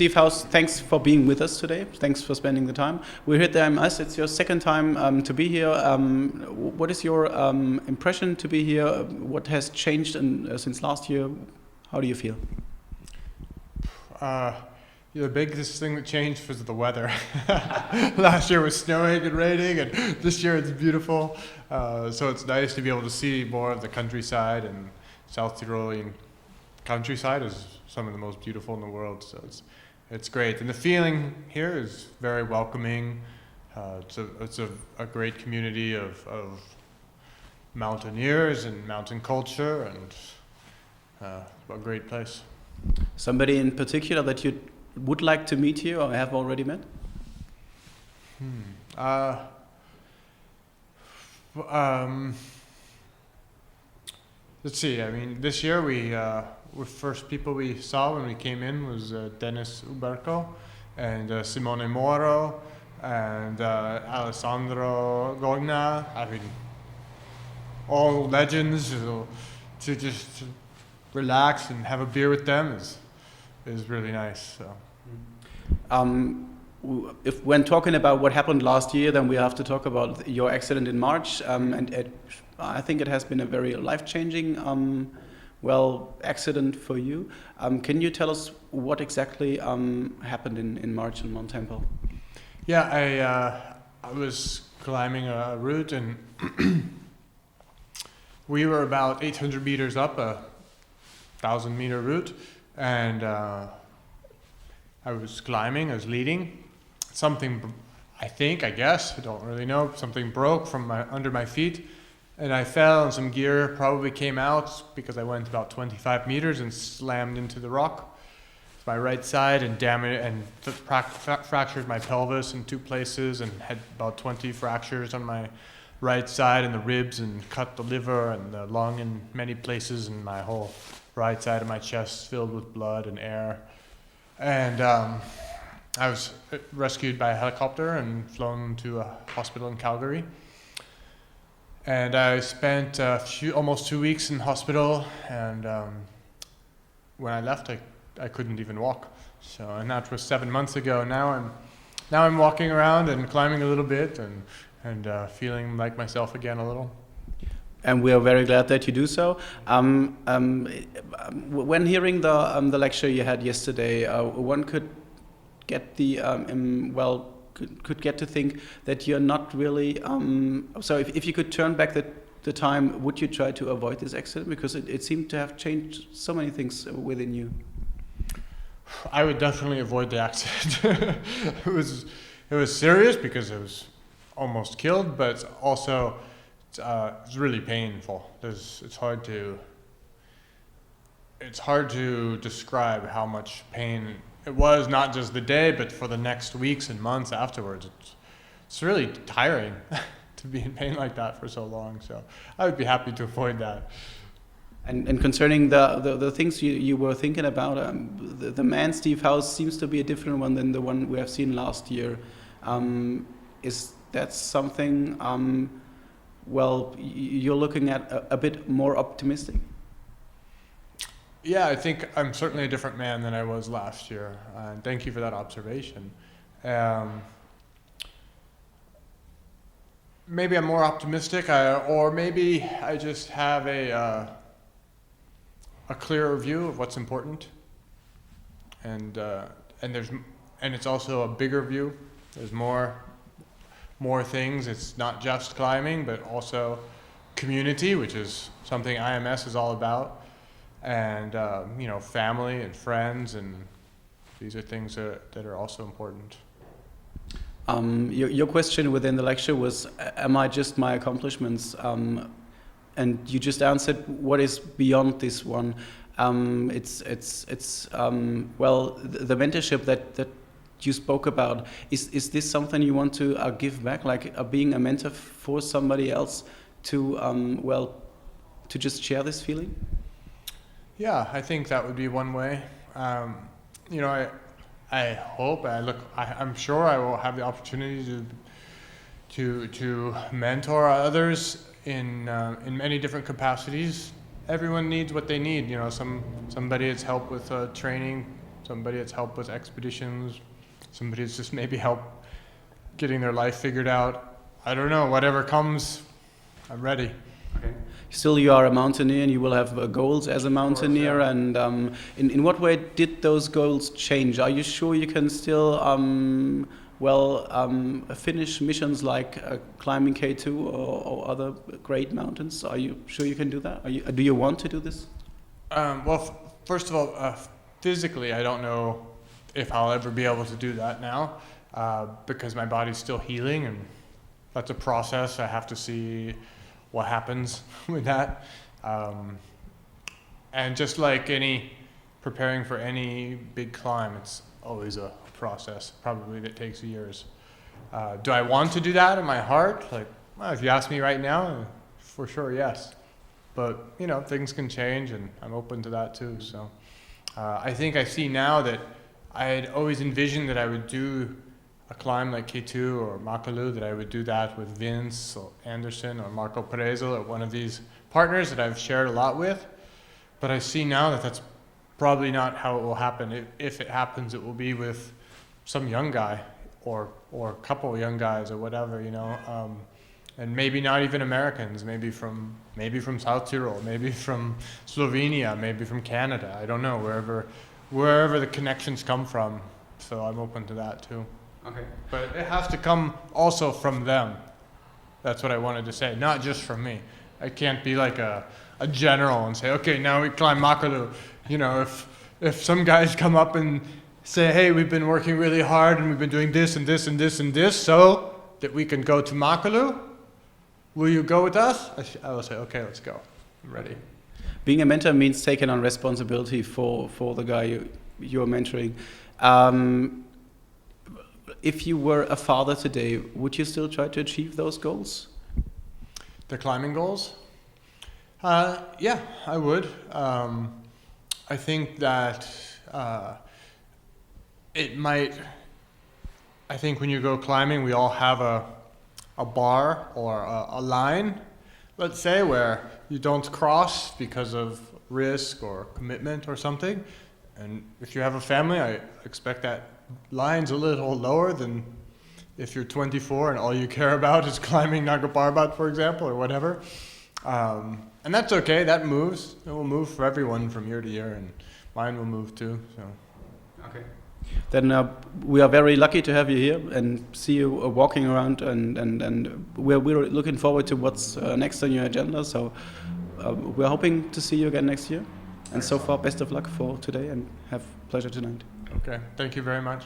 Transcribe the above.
Steve House, thanks for being with us today. Thanks for spending the time. We're here at the MS. It's your second time to be here. What is your impression to be here? What has changed since last year? How do you feel? The biggest thing that changed was the weather. Last year was snowing and raining, and this year it's beautiful. So it's nice to be able to see more of the countryside, and South Tyrolean countryside is some of the most beautiful in the world. So it's great, and the feeling here is very welcoming. It's a great community of mountaineers and mountain culture, and a great place. Somebody in particular that you would like to meet here or have already met? Let's see. I mean, this year we first people we saw when we came in was Dennis Uberco and Simone Moro and Alessandro Gogna. I mean, all legends. To just relax and have a beer with them is really nice. So. If when talking about what happened last year, then we have to talk about your accident in March, I think it has been a very life-changing, accident for you. Can you tell us what exactly happened in March in Mount Temple? Yeah, I was climbing a route, and we were about 800 meters up a 1,000-meter route, and I was climbing, I was leading. Something, I guess, I don't really know, something broke from under my feet, and I fell, and some gear probably came out because I went about 25 meters and slammed into the rock. My right side and damaged and fractured my pelvis in 2 places, and had about 20 fractures on my right side and the ribs, and cut the liver and the lung in many places, and my whole right side of my chest filled with blood and air. And I was rescued by a helicopter and flown to a hospital in Calgary. And I spent almost 2 weeks in hospital, and when I left, I couldn't even walk. So, and that was 7 months ago. Now I'm walking around and climbing a little bit, and feeling like myself again a little. And we are very glad that you do so. When hearing the lecture you had yesterday, one could get could get to think that you're not really. So if you could turn back the time, would you try to avoid this accident? Because it seemed to have changed so many things within you. I would definitely avoid the accident. It was serious because I was almost killed, but also. It's really painful. It's hard to describe how much pain it was, not just the day, but for the next weeks and months afterwards. It's really tiring to be in pain like that for so long. So I would be happy to avoid that. And concerning the things you were thinking about, the man Steve House seems to be a different one than the one we have seen last year. Is that something? You're looking at a bit more optimistic? Yeah, I think I'm certainly a different man than I was last year. And thank you for that observation. Maybe I'm more optimistic, or maybe I just have a clearer view of what's important. And it's also a bigger view. There's more things. It's not just climbing, but also community, which is something IMS is all about, and family and friends, and these are things that are also important. Your question within the lecture was, am I just my accomplishments? And you just answered, what is beyond this one? It's the mentorship that you spoke about. Is this something you want to give back, like being a mentor for somebody else to to just share this feeling? Yeah, I think that would be one way. I hope, I'm sure I will have the opportunity to mentor others in many different capacities. Everyone needs what they need. Somebody needs help with training somebody that's helped with expeditions, somebody that's just maybe helped getting their life figured out. I don't know, whatever comes, I'm ready. Okay. Still, you are a mountaineer, and you will have goals as a mountaineer. Course, yeah. And in what way did those goals change? Are you sure you can still finish missions like climbing K2 or other great mountains? Are you sure you can do that? Do you want to do this? First of all, physically, I don't know if I'll ever be able to do that now because my body's still healing, and that's a process. I have to see what happens with that. And just like preparing for any big climb, it's always a process, probably that takes years. Do I want to do that in my heart? If you ask me right now, for sure, yes. But, things can change, and I'm open to that too. So I think I see now that I had always envisioned that I would do a climb like K2 or Makalu, that I would do that with Vince or Anderson or Marco Prezel or one of these partners that I've shared a lot with. But I see now that that's probably not how it will happen. If it happens, it will be with some young guy or a couple of young guys or whatever, and maybe not even Americans, maybe from South Tyrol, maybe from Slovenia, maybe from Canada. I don't know, wherever the connections come from. So I'm open to that too. Okay. But it has to come also from them. That's what I wanted to say, not just from me. I can't be like a general and say, okay, now we climb Makalu. If some guys come up and say, hey, we've been working really hard and we've been doing this and this and this and this so that we can go to Makalu, will you go with us? I will say, okay, let's go. I'm ready. Being a mentor means taking on responsibility for the guy you're mentoring. If you were a father today, would you still try to achieve those goals? The climbing goals? Yeah, I would. I think that it might. I think when you go climbing, we all have a bar or a line, let's say, where you don't cross because of risk or commitment or something. And if you have a family, I expect that line's a little lower than if you're 24 and all you care about is climbing Nanga Parbat, for example, or whatever. And that's okay, that moves. It will move for everyone from year to year, and mine will move too. So. Okay. Then we are very lucky to have you here and see you walking around, and we're looking forward to what's next on your agenda. So we're hoping to see you again next year. And so far, best of luck for today, and have pleasure tonight. Okay, thank you very much.